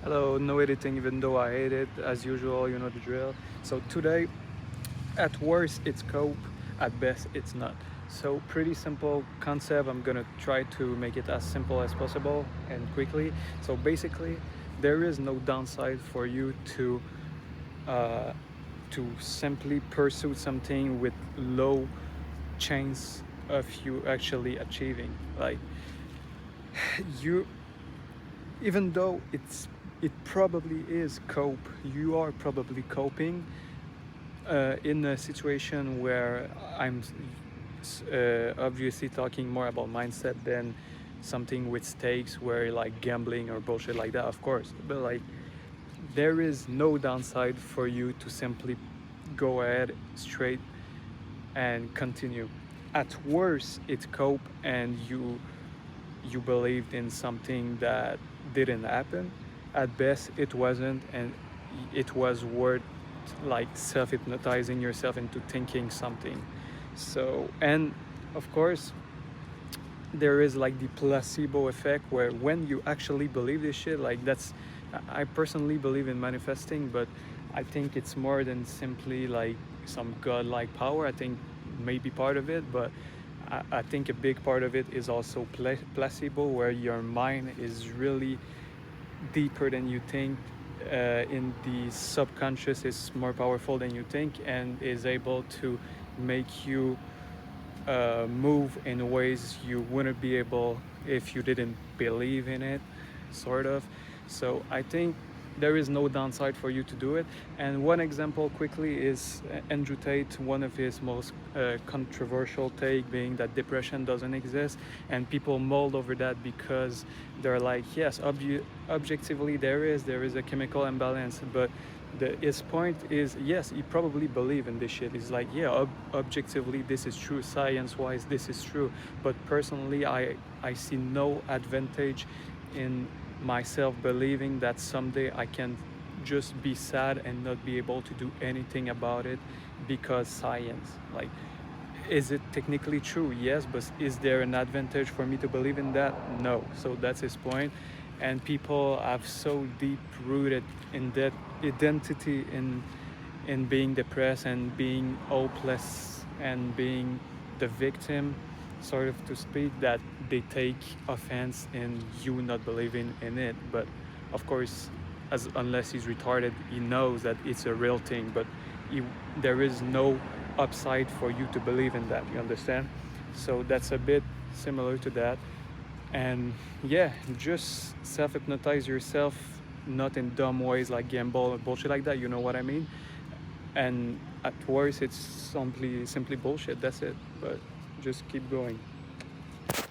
Hello, no editing even though I hate it, as usual, you know the drill. So today, at worst it's cope, at best it's not. So pretty simple concept, I'm gonna try to make it as simple as possible and quickly. So basically, there is no downside for you uh, to simply pursue something with low chance of you actually achieving. Like you even though it probably is cope, you are probably coping in a situation where I'm obviously talking more about mindset than something with stakes where like gambling or bullshit like that, of course, but like there is no downside for you to simply go ahead straight and continue. At worst it's cope and you believed in something that didn't happen. At best, it wasn't, and it was worth like self hypnotizing yourself into thinking something. So, and of course, there is like the placebo effect where when you actually believe this shit, like that's, I personally believe in manifesting, but I think it's more than simply like some godlike power. I think maybe part of it, but I think a big part of it is also placebo, where your mind is really deeper than you think. In the subconscious is more powerful than you think and is able to make you move in ways you wouldn't be able if you didn't believe in it, sort of. So I think there is no downside for you to do it. And one example quickly is Andrew Tate, one of his most controversial take being that depression doesn't exist, and people mold over that because they're like, yes, objectively there is a chemical imbalance, but his point is, yes, he probably believe in this shit. He's like, yeah, objectively this is true, science wise this is true, but personally I see no advantage in myself believing that someday I can just be sad and not be able to do anything about it because science. Like, is it technically true? Yes, but is there an advantage for me to believe in that? No. So that's his point. And people have so deep rooted in that identity in being depressed and being hopeless and being the victim, sort of to speak, that they take offense in you not believing in it. But of course, as unless he's retarded, he knows that it's a real thing, but he, there is no upside for you to believe in that, you understand? So that's a bit similar to that. And yeah, just self-hypnotize yourself, not in dumb ways like gamble or bullshit like that, you know what I mean? And at worst it's simply bullshit, that's it. But just keep going.